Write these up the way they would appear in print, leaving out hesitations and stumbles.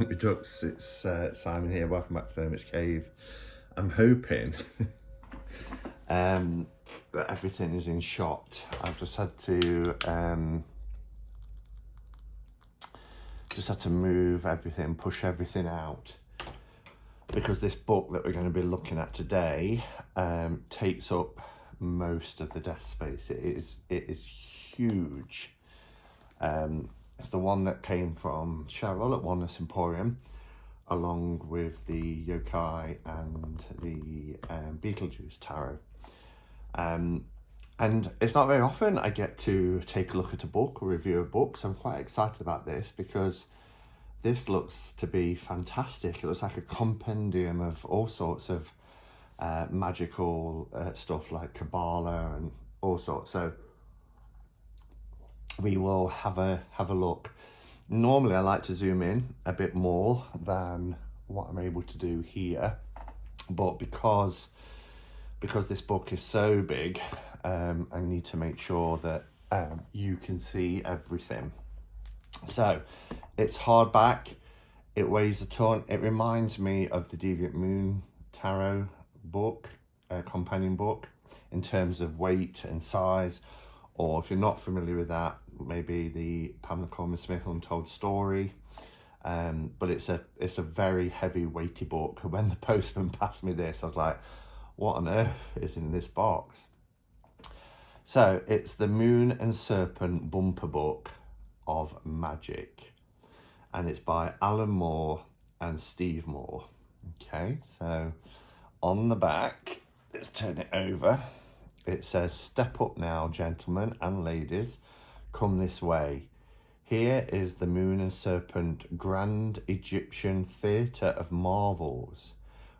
My ducks, it's Simon here, welcome back to the Hermit's Cave. I'm hoping that everything is in shot. I've just had to move everything, push everything out, because this book that we're going to be looking at today takes up most of the desk space. It is huge. It's the one that came from Cheryl at Oneness Emporium, along with the Yokai and the Beetlejuice Tarot. And it's not very often I get to take a look at a book or review a book, so I'm quite excited about this because this looks to be fantastic. It looks like a compendium of all sorts of magical stuff like Kabbalah and all sorts. So we will have a look. Normally I like to zoom in a bit more than what I'm able to do here, but because this book is so big, I need to make sure that you can see everything. So it's hardback, it weighs a ton. It reminds me of the Deviant Moon Tarot book, companion book, in terms of weight and size. Or if you're not familiar with that, maybe the Pamela Coleman Smith Untold Story. But it's a very heavy, weighty book. When the postman passed me this, I was like, what on earth is in this box? So it's the Moon and Serpent bumper book of magic, and it's by Alan Moore and Steve Moore. Okay, so on the back, let's turn it over. It says, "Step up now, gentlemen and ladies, come this way. Here is the Moon and Serpent Grand Egyptian Theatre of Marvels.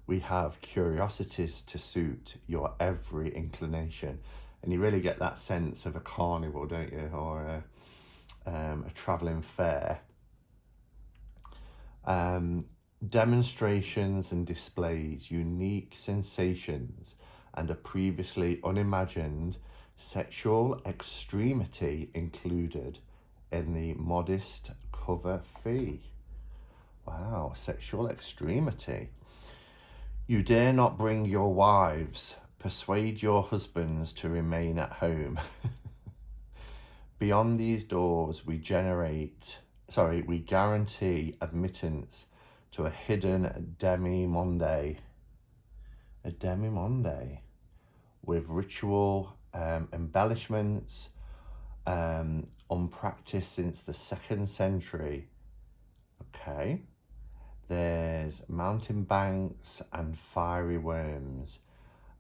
We have curiosities to suit your every inclination." And you really get that sense of a carnival, don't you? Or a travelling fair. Demonstrations and displays, unique sensations, and a previously unimagined sexual extremity included in the modest cover fee. Wow, sexual extremity. You dare not bring your wives. Persuade your husbands to remain at home. Beyond these doors, we guarantee admittance to a hidden demi-monde. A demi-monde with ritual embellishments, unpracticed since the 2nd century. Okay. There's mountain banks and fiery worms,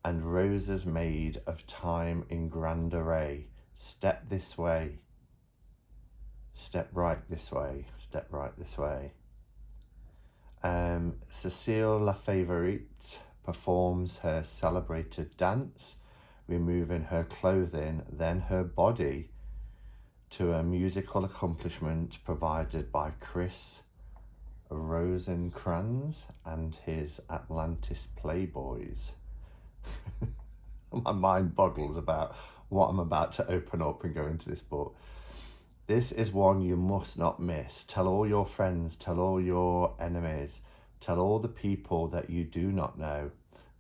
and roses made of time in grand array. Step this way. Step right this way. Step right this way. Cecile La Favorite performs her celebrated dance, removing her clothing, then her body, to a musical accompaniment provided by Chris Rosencrantz and his Atlantis Playboys. My mind boggles about what I'm about to open up and go into this book. This is one you must not miss. Tell all your friends, tell all your enemies, tell all the people that you do not know.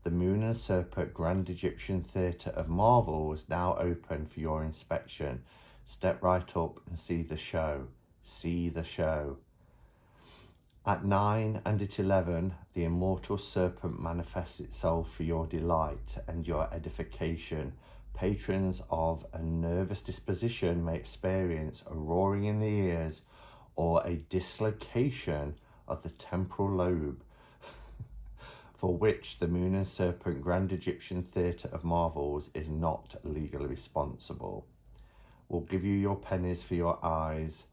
The Moon and Serpent Grand Egyptian Theatre of Marvels now open for your inspection. Step right up and see the show. See the show. At 9 and at 11, the immortal serpent manifests itself for your delight and your edification. Patrons of a nervous disposition may experience a roaring in the ears or a dislocation of the temporal lobe, for which the Moon and Serpent Grand Egyptian Theatre of Marvels is not legally responsible. We'll give you your pennies for your eyes.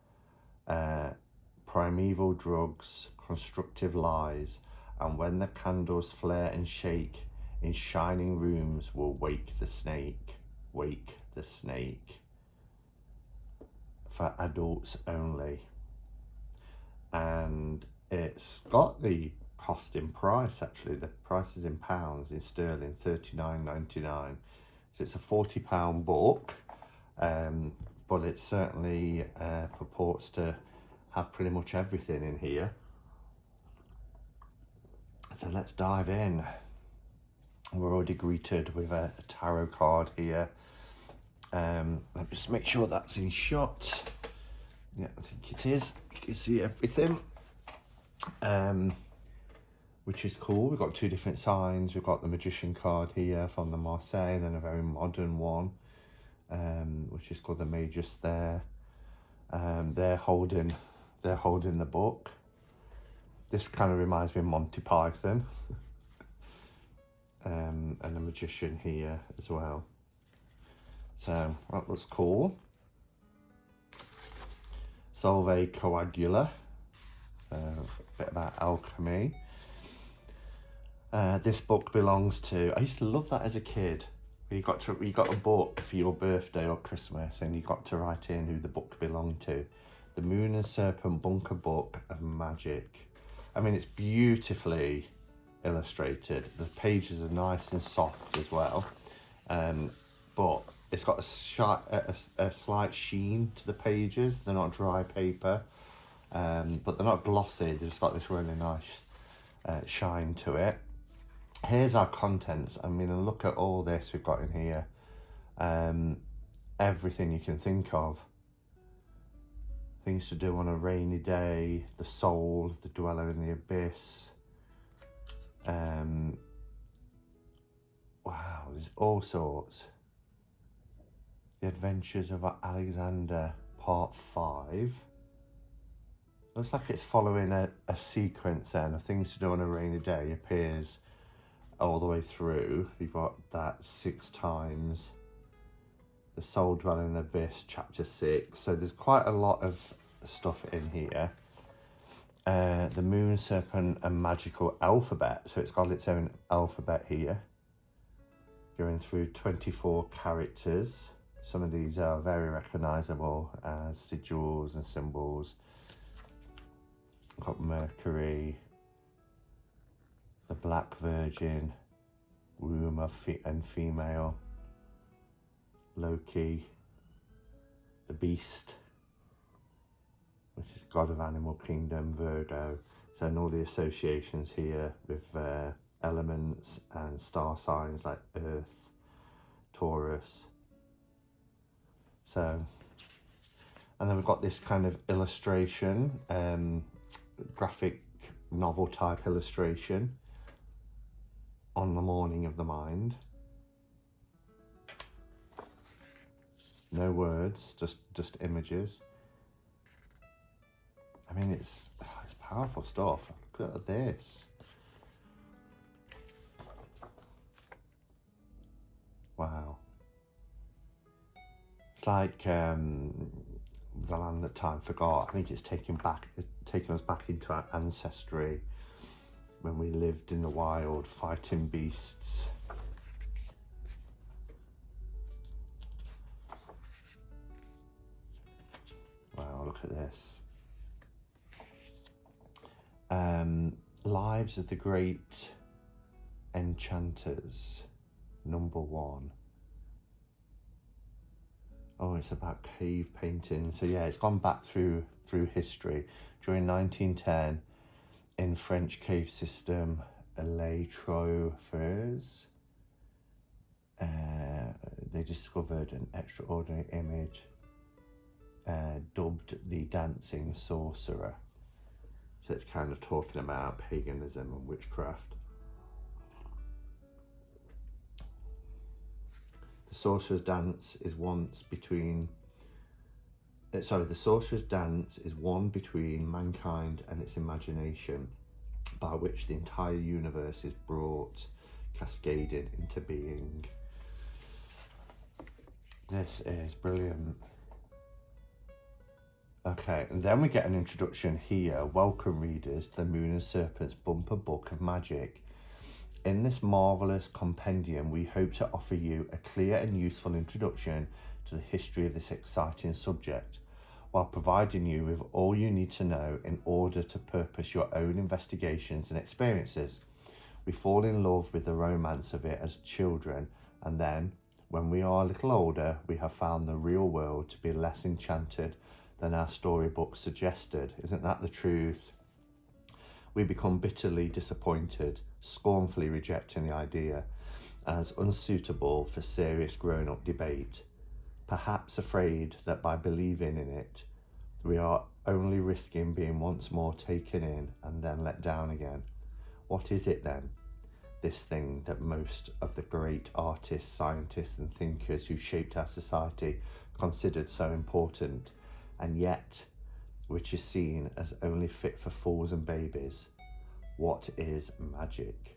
Primeval drugs, constructive lies, and when the candles flare and shake in shining rooms, will wake the snake. Wake the snake. For adults only. And it's got the cost in price, actually. The price is in pounds, in sterling, $39.99. So it's a £40 book, but it certainly purports to have pretty much everything in here. So let's dive in. We're already greeted with a tarot card here. Let me just make sure that's in shot. Yeah, I think it is. You can see everything, which is cool. We've got two different signs. We've got the Magician card here from the Marseille, and then a very modern one, which is called the Magus there. They're holding the book. This kind of reminds me of Monty Python. And the Magician here as well. So that was cool. Solve Coagula, a bit about alchemy. This book belongs to, I used to love that as a kid. You got a book for your birthday or Christmas, and you got to write in who the book belonged to. The Moon and Serpent Bunker Book of Magic. I mean, it's beautifully illustrated. The pages are nice and soft as well, but it's got a slight sheen to the pages. They're not dry paper, but they're not glossy. They've just got this really nice shine to it. Here's our contents. I mean, look at all this we've got in here. Everything you can think of. Things to do on a rainy day, the soul, the dweller in the abyss. Wow, there's all sorts. The Adventures of Alexander, Part 5. Looks like it's following a sequence then. Of Things to Do on a Rainy Day appears all the way through. You've got that 6 times. The Soul Dweller in the Abyss, Chapter 6. So there's quite a lot of stuff in here. The Moon, Serpent and Magical Alphabet. So it's got its own alphabet here. Going through 24 characters. Some of these are very recognisable as sigils and symbols. Got Mercury, the Black Virgin, womb and female, Loki, the Beast, which is god of animal kingdom, Virgo. So, and all the associations here with elements and star signs like Earth, Taurus. So, and then we've got this kind of illustration, graphic novel type illustration on the morning of the mind. No words, just images. I mean, it's powerful stuff. Look at this. Wow. It's like The Land That Time Forgot. I think it's taking us back into our ancestry when we lived in the wild, fighting beasts. Wow, look at this. Lives of the Great Enchanters, #1. Oh, it's about cave painting. So yeah, it's gone back through history. During 1910, in French cave system, Les Trois-Fers, they discovered an extraordinary image dubbed the Dancing Sorcerer. So it's kind of talking about paganism and witchcraft. The sorcerer's dance is one between mankind and its imagination, by which the entire universe is brought cascaded into being. This is brilliant. Okay, and then we get an introduction here. Welcome readers to the Moon and Serpent's Bumper Book of Magic. In this marvellous compendium, we hope to offer you a clear and useful introduction to the history of this exciting subject, while providing you with all you need to know in order to purpose your own investigations and experiences. We fall in love with the romance of it as children, and then, when we are a little older, we have found the real world to be less enchanted than our storybooks suggested. Isn't that the truth? we become bitterly disappointed, scornfully rejecting the idea as unsuitable for serious grown-up debate, perhaps afraid that by believing in it, we are only risking being once more taken in and then let down again. What is it then, this thing that most of the great artists, scientists and thinkers who shaped our society considered so important, and yet which is seen as only fit for fools and babies? What is magic?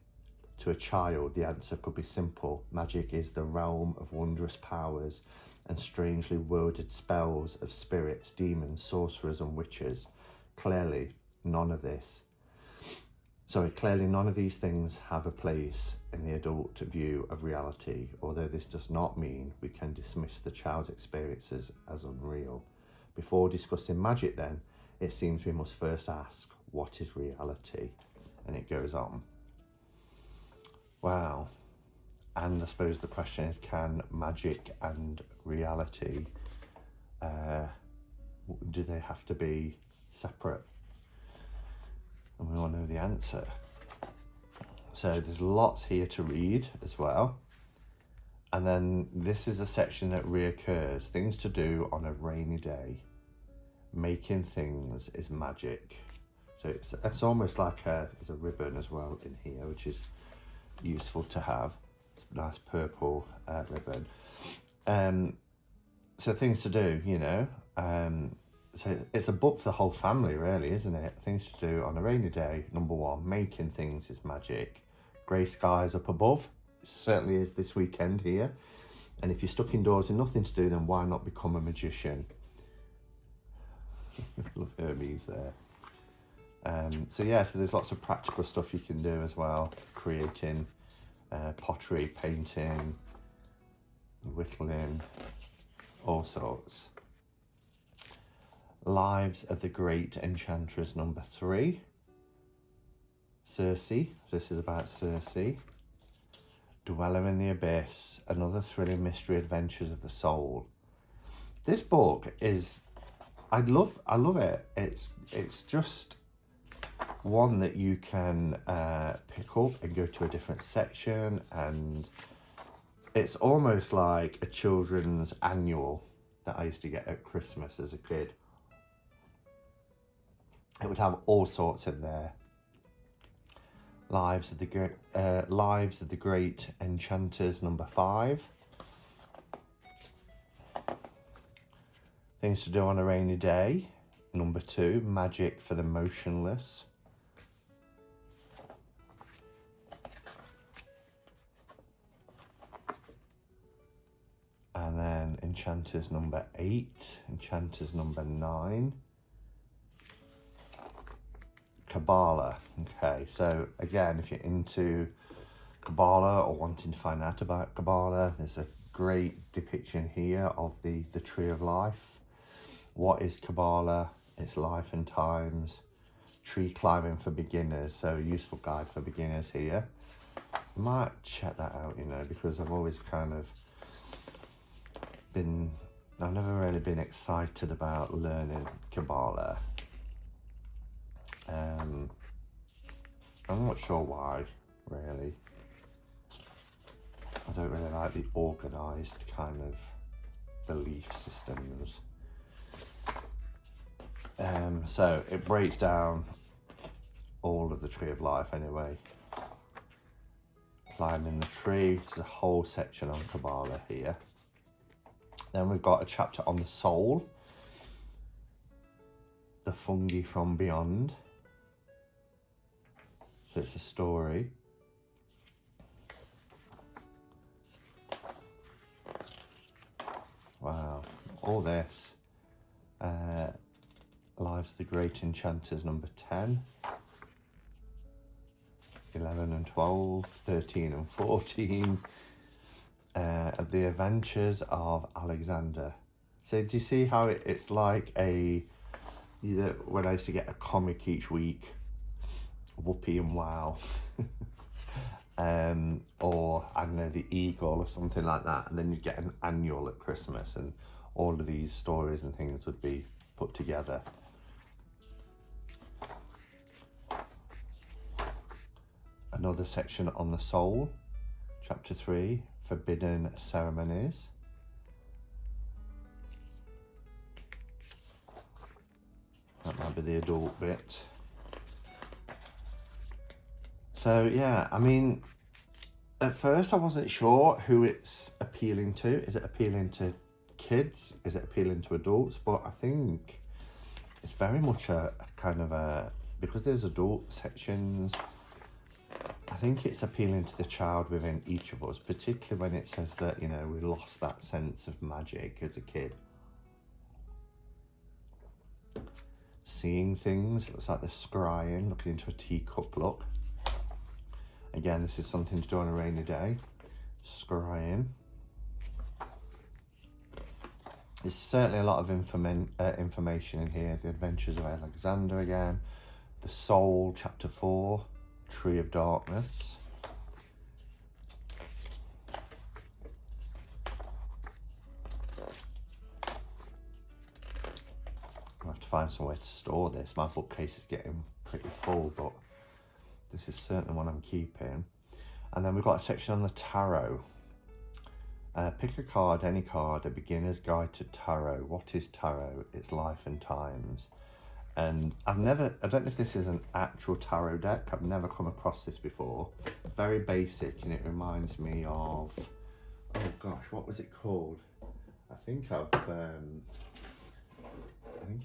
To a child, the answer could be simple. Magic is the realm of wondrous powers and strangely worded spells of spirits, demons, sorcerers and witches. Clearly, none of these things have a place in the adult view of reality, although this does not mean we can dismiss the child's experiences as unreal. Before discussing magic then, it seems we must first ask, what is reality? And it goes on. Wow. And I suppose the question is, can magic and reality, do they have to be separate? And we all know the answer. So there's lots here to read as well. And then this is a section that reoccurs, things to do on a rainy day. Making things is magic. So it's almost like there's a ribbon as well in here, which is useful to have. It's a nice purple ribbon. So things to do, you know. So it's a book for the whole family, really, isn't it? Things to do on a rainy day. Number one, making things is magic. Grey skies up above. It certainly is this weekend here. And if you're stuck indoors with nothing to do, then why not become a magician? Love Hermes there. So there's lots of practical stuff you can do as well. Creating pottery, painting, whittling, all sorts. Lives of the Great Enchantress, number 3. Circe, this is about Circe. Dweller in the Abyss, another thrilling mystery adventures of the soul. This book is, I love it. It's just one that you can pick up and go to a different section, and it's almost like a children's annual that I used to get at Christmas as a kid. It would have all sorts in there. Lives of the Great Enchanters, number 5. Things to do on a rainy day, number 2. Magic for the motionless. And then Enchanters number 8, Enchanters number 9. Kabbalah. Okay, so again, if you're into Kabbalah or wanting to find out about Kabbalah, there's a great depiction here of the Tree of Life. What is Kabbalah? Its life and times. Tree climbing for beginners, so a useful guide for beginners here. I might check that out, you know, because I've always kind of I've never really been excited about learning Kabbalah. I'm not sure why, really. I don't really like the organised kind of belief systems. So it breaks down all of the Tree of Life anyway. Climbing the tree, there's a whole section on Kabbalah here. Then we've got a chapter on the soul. The fungi from beyond. So it's a story. Wow, all this. Lives of the Great Enchanters, number 10. 11 and 12, 13 and 14. The Adventures of Alexander. So do you see how it's like when I used to get a comic each week, Whoopee and Wow, or I don't know, The Eagle or something like that, and then you'd get an annual at Christmas, and all of these stories and things would be put together. another section on the soul, chapter 3, forbidden ceremonies. That might be the adult bit. So yeah, I mean, at first I wasn't sure who it's appealing to. Is it appealing to kids? Is it appealing to adults? But I think it's very much a kind of a, because there's adult sections, I think it's appealing to the child within each of us, particularly when it says that, you know, we lost that sense of magic as a kid. Seeing things, looks like they're scrying, looking into a teacup look. Again, this is something to do on a rainy day. Scrying. There's certainly a lot of information in here. The Adventures of Alexander again. The Soul, chapter 4. Tree of Darkness. I'll have to find somewhere to store this. My bookcase is getting pretty full, but this is certainly one I'm keeping. And then we've got a section on the tarot. Pick a card, any card, a beginner's guide to tarot. What is tarot? Its life and times. And I don't know if this is an actual tarot deck. I've never come across this before. Very basic, and it reminds me of, oh gosh, what was it called? I think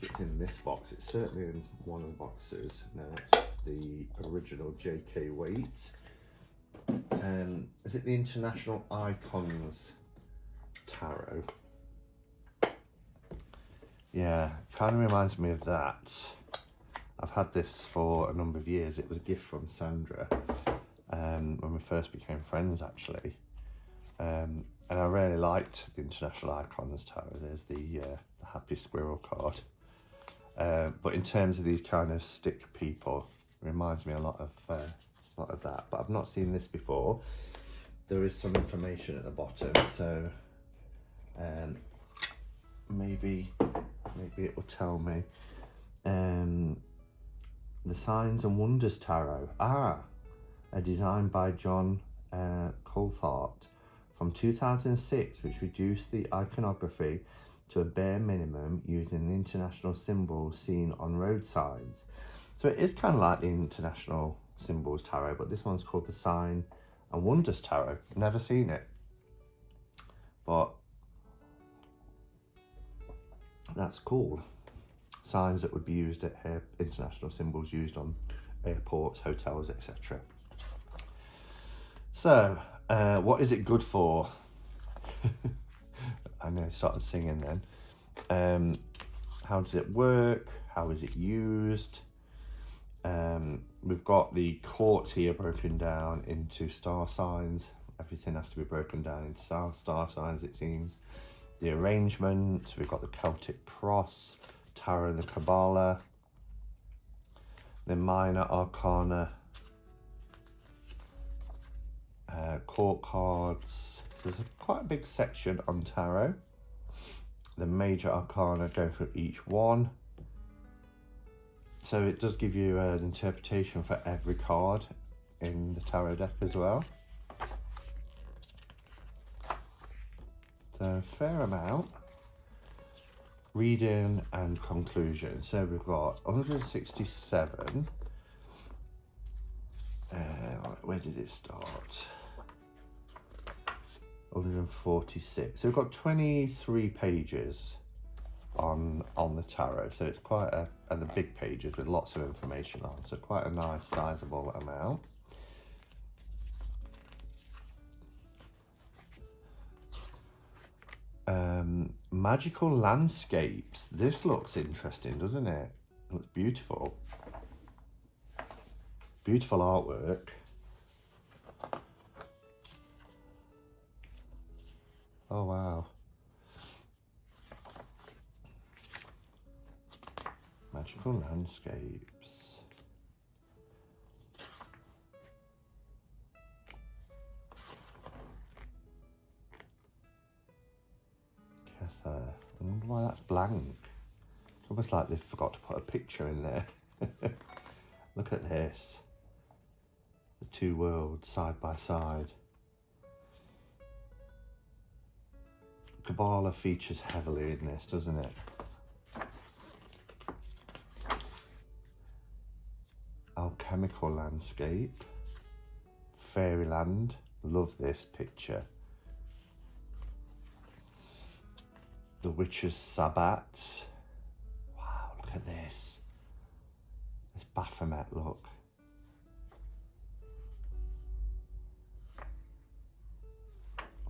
it's in this box. It's certainly in one of the boxes. No, it's the original J.K. Waite. Is it the International Icons Tarot? Yeah, kind of reminds me of that. I've had this for a number of years. It was a gift from Sandra when we first became friends, actually. And I really liked the International Icons Tarot. There's the Happy Squirrel card. But in terms of these kind of stick people, it reminds me a lot of that. But I've not seen this before. There is some information at the bottom, so maybe it will tell me. The Signs and Wonders Tarot. A design by John Coulthard from 2006, which reduced the iconography to a bare minimum using the international symbols seen on road signs. So it is kind of like the International Symbols Tarot, but this one's called the Sign and Wonders Tarot. Never seen it, but that's cool. Signs that would be used at international symbols used on airports, hotels, etc. So, what is it good for? I know I started singing then. How does it work? How is it used? We've got the courts here broken down into star signs. Everything has to be broken down into star signs, it seems. The arrangement, we've got the Celtic Cross, Tarot and the Kabbalah, the Minor Arcana, court cards. So there's quite a big section on tarot. The Major Arcana go for each one. So it does give you an interpretation for every card in the tarot deck as well. So fair amount. Reading and conclusion. So we've got 167. Where did it start? 146. So we've got 23 pages on the tarot. So it's quite and the big pages with lots of information on. So quite a nice sizable amount. Magical landscapes. This looks interesting, doesn't it? It looks beautiful. Beautiful artwork. Oh wow. Magical landscapes. I wonder why that's blank. It's almost like they've forgot to put a picture in there. Look at this. the two worlds side by side. Kabbalah features heavily in this, doesn't it? Alchemical landscape, fairyland, love this picture. The Witch's Sabbat. Wow, look at this. This Baphomet look.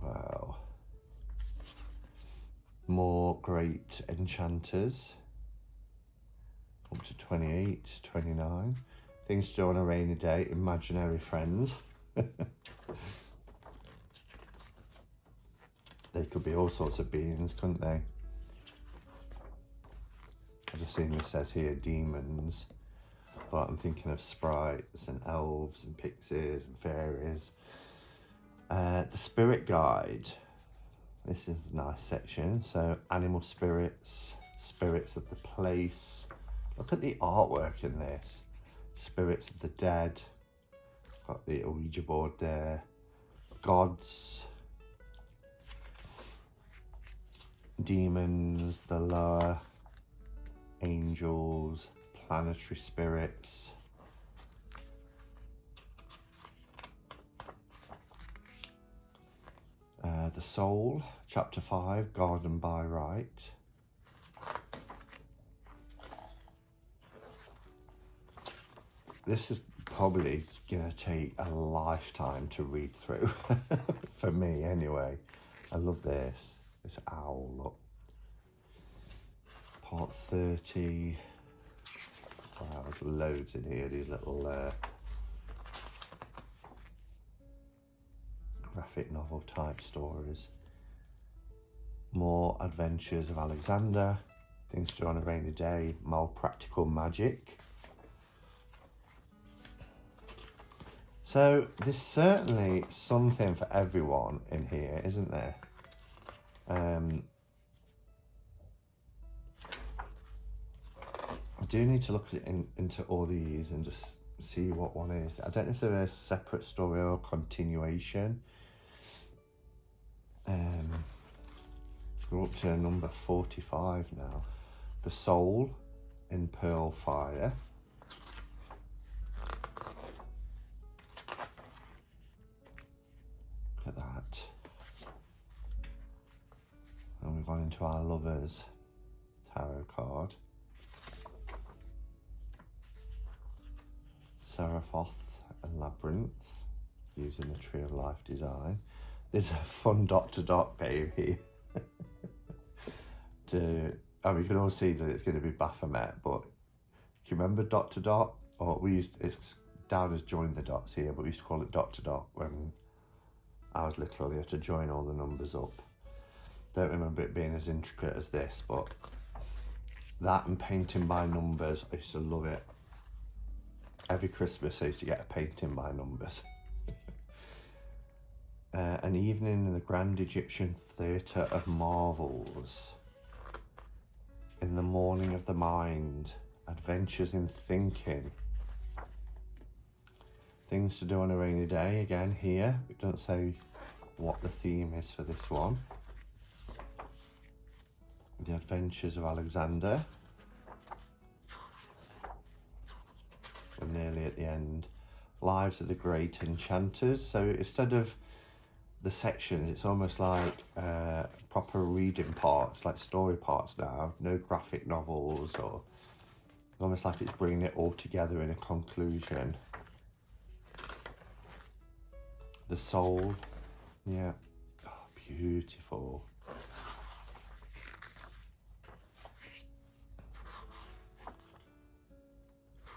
Wow. More great enchanters. Up to 28, 29. Things to do on a rainy day. Imaginary friends. They could be all sorts of beings, couldn't they? I've just seen this says here demons, but I'm thinking of sprites and elves and pixies and fairies. The spirit guide. This is a nice section. So animal spirits, spirits of the place. Look at the artwork in this. Spirits of the dead. Got the Ouija board there. Gods. Demons, the lower. Angels, planetary spirits. The Soul, Chapter 5, Garden by Right. This is probably going to take a lifetime to read through, for me anyway. I love this owl look. Part 30. Wow, there's loads in here, these little graphic novel type stories. More Adventures of Alexander, Things to Do on a Rainy Day, More Practical Magic. So there's certainly something for everyone in here, isn't there? I do need to look into all these and just see what one is. I don't know if they're a separate story or continuation. We're up to number 45 now. The Soul in Pearl Fire. Look at that. And we've gone into our Lovers tarot card. Seraphoth and Labyrinth, using the Tree of Life design. There's a fun dot to dot game here. We can all see that it's going to be Baphomet, but do you remember dot to dot? Or it's down as join the dots here, but we used to call it dot to dot when I was little. You had to join all the numbers up. Don't remember it being as intricate as this, but that and painting by numbers, I used to love it. Every Christmas I used to get a painting by numbers. An Evening in the Grand Egyptian Theatre of Marvels. In the Morning of the Mind. Adventures in Thinking. Things to Do on a Rainy Day. Again here, it doesn't say what the theme is for this one. The Adventures of Alexander. We're nearly at the end. Lives of the Great Enchanters. So instead of the sections, it's almost like proper reading parts, like story parts now. No graphic novels, or almost like it's bringing it all together in a conclusion. The Soul. Yeah. Oh, beautiful.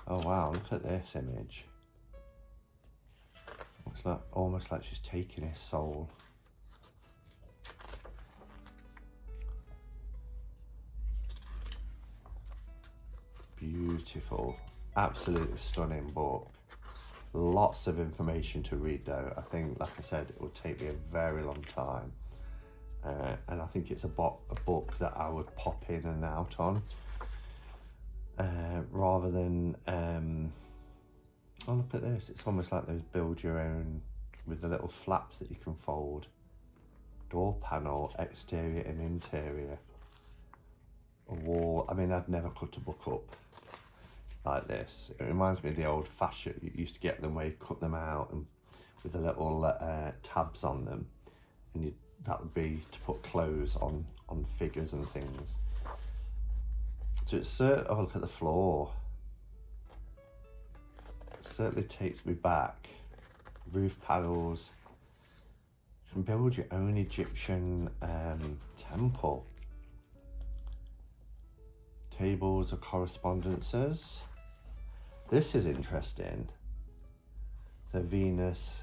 Oh wow, look at this image. Looks like almost like she's taking his soul. Beautiful. Absolutely stunning book. Lots of information to read though. I think, like I said, it will take me a very long time. And I think it's a book that I would pop in and out on. Rather than Oh, look at this. It's almost like those build your own with the little flaps that you can fold. Door panel, exterior and interior. A wall. I mean, I'd never cut a book up like this. It reminds me of the old fashioned, you used to get them where you cut them out and with the little tabs on them, and that would be to put clothes on figures and things. So it's oh, look at the floor. It certainly takes me back. Roof panels. You can build your own Egyptian temple. Tables of correspondences. This is interesting. So Venus,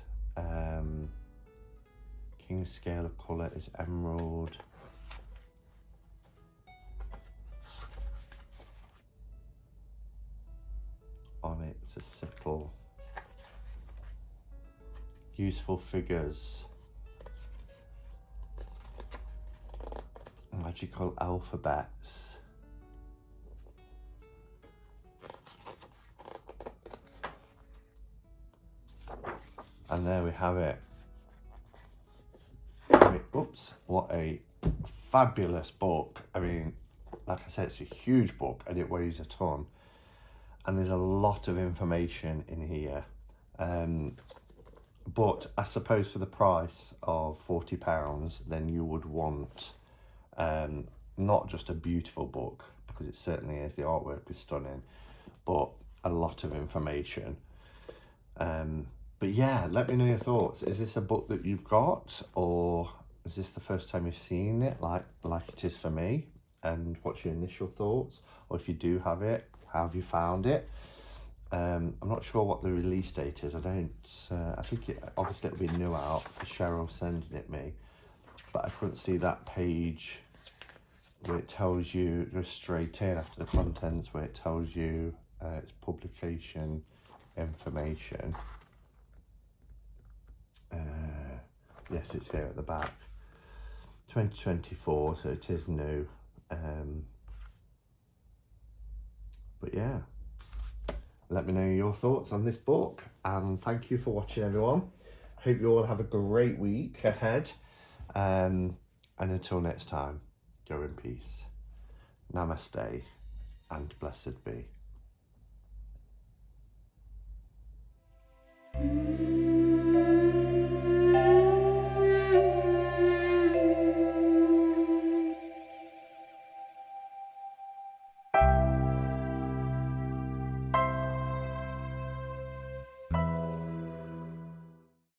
King's scale of colour is emerald. On it, it's a sickle. Useful figures. Magical alphabets. And there we have it. Oops, what a fabulous book. I mean, like I said, it's a huge book and it weighs a ton. And there's a lot of information in here. But I suppose for the price of £40, then you would want not just a beautiful book, because it certainly is, the artwork is stunning, but a lot of information. But yeah, let me know your thoughts. Is this a book that you've got, or is this the first time you've seen it, like it is for me? And what's your initial thoughts? Or if you do have it, how have you found it? I'm not sure what the release date is. I think obviously it'll be new out for Cheryl sending it me, but I couldn't see that page where it tells you, go straight in after the contents, where it tells you its publication information. Yes, it's here at the back. 2024, so it is new. But yeah, let me know your thoughts on this book, and thank you for watching, everyone. Hope you all have a great week ahead, and until next time, go in peace. Namaste and blessed be.